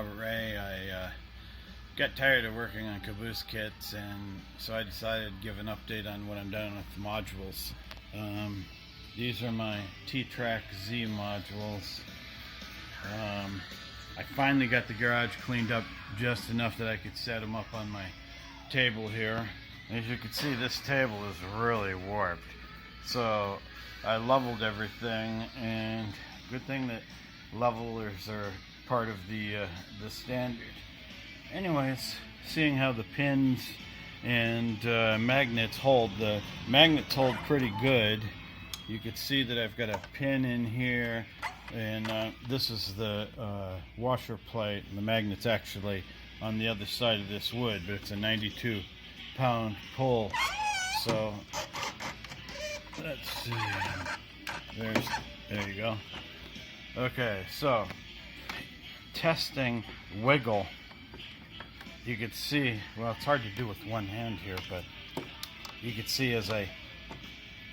Robert Ray. I got tired of working on caboose kits, and so I decided to give an update on what I'm doing with the modules. These are my T-Trak-Z Modules. I finally got the garage cleaned up just enough that I could set them up on my table here. As you can see, this table is really warped. So I leveled everything, and good thing that levelers are part of the standard. Anyways, seeing how the pins and magnets hold, the magnets hold pretty good. You can see that I've got a pin in here, and this is the washer plate, and the magnet's actually on the other side of this wood, but it's a 92-pound pull. So let's see. There you go. Okay, so testing wiggle. You can see, well, it's hard to do with one hand here, but you can see as I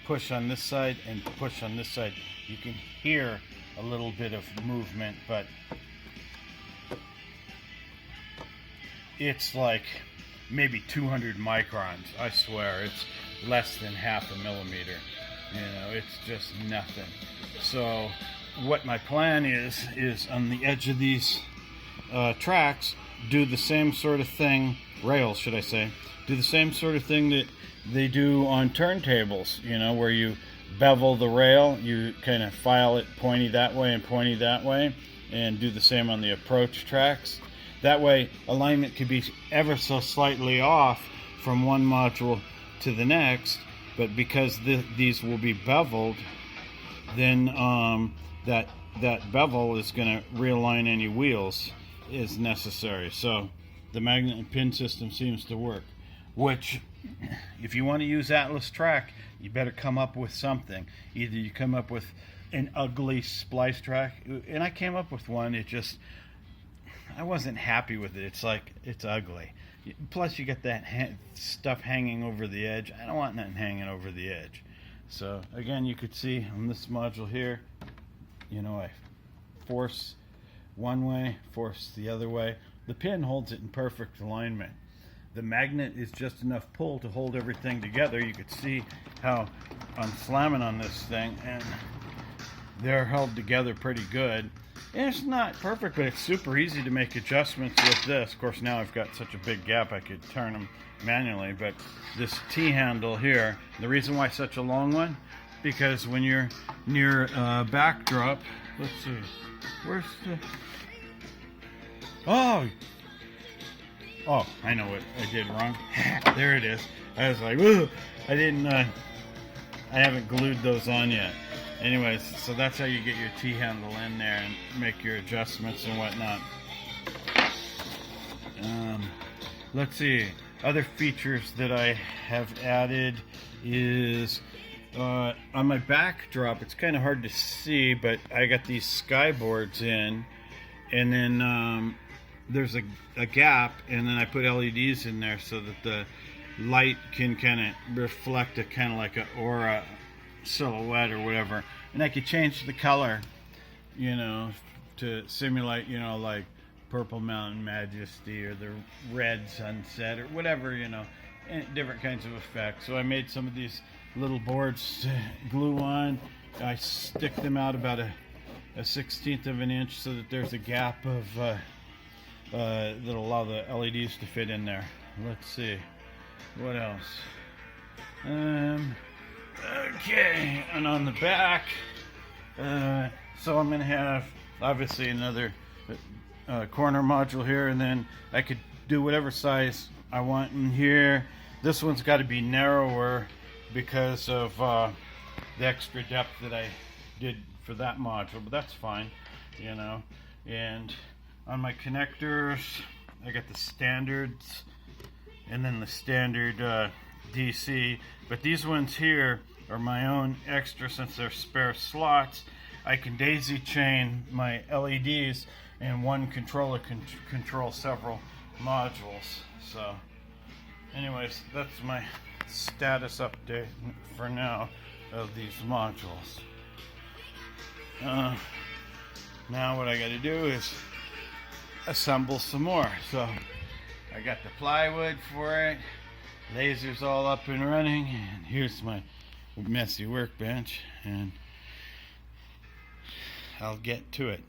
push on this side and push on this side, you can hear a little bit of movement, but it's like maybe 200 microns. I swear, it's less than half a millimeter. You know, it's just nothing. So what my plan is on the edge of these tracks, do the same sort of thing, rails should I say, do the same sort of thing that they do on turntables, you know, where you bevel the rail, you kind of file it pointy that way and pointy that way, and do the same on the approach tracks. That way alignment could be ever so slightly off from one module to the next, but because these will be beveled, then that bevel is going to realign any wheels as necessary. So the magnet and pin system seems to work, which if you want to use Atlas track, you better come up with something. Either you come up with an ugly splice track, and I came up with one, it just, I wasn't happy with it. It's like, it's ugly. Plus you get that stuff hanging over the edge. I don't want nothing hanging over the edge. So again, you could see on this module here, you know, I force one way, force the other way. The pin holds it in perfect alignment. The magnet is just enough pull to hold everything together. You could see how I'm slamming on this thing, and they're held together pretty good. And it's not perfect, but it's super easy to make adjustments with this. Of course, now I've got such a big gap I could turn them manually, but this T-handle here, the reason why such a long one, because when you're near backdrop, let's see, where's the, oh, I know what I did wrong. There it is. I was like, ooh, I haven't glued those on yet. Anyways, so that's how you get your T-handle in there and make your adjustments and whatnot. Let's see. Other features that I have added is on my backdrop, it's kind of hard to see, but I got these skyboards in, and then there's a gap, and then I put LEDs in there so that the light can kind of reflect a kind of like an aura silhouette or whatever, and I could change the color, you know, to simulate, you know, like Purple Mountain Majesty or the red sunset or whatever, you know, and different kinds of effects. So I made some of these little boards to glue on. I stick them out about a 1/16 of an inch so that there's a gap of that'll allow the LEDs to fit in there. Let's see, what else? Okay, and on the back, so I'm going to have obviously another corner module here, and then I could do whatever size I want in here. This one's got to be narrower because of the extra depth that I did for that module, but that's fine, you know. And on my connectors, I got the standards and then the standard DC, but these ones here are my own extra. Since they're spare slots, I can daisy chain my LEDs, and one controller can control several modules. So anyways, that's my status update for now of these modules. Now what I got to do is assemble some more. So I got the plywood for it, lasers all up and running, and here's my messy workbench, and I'll get to it.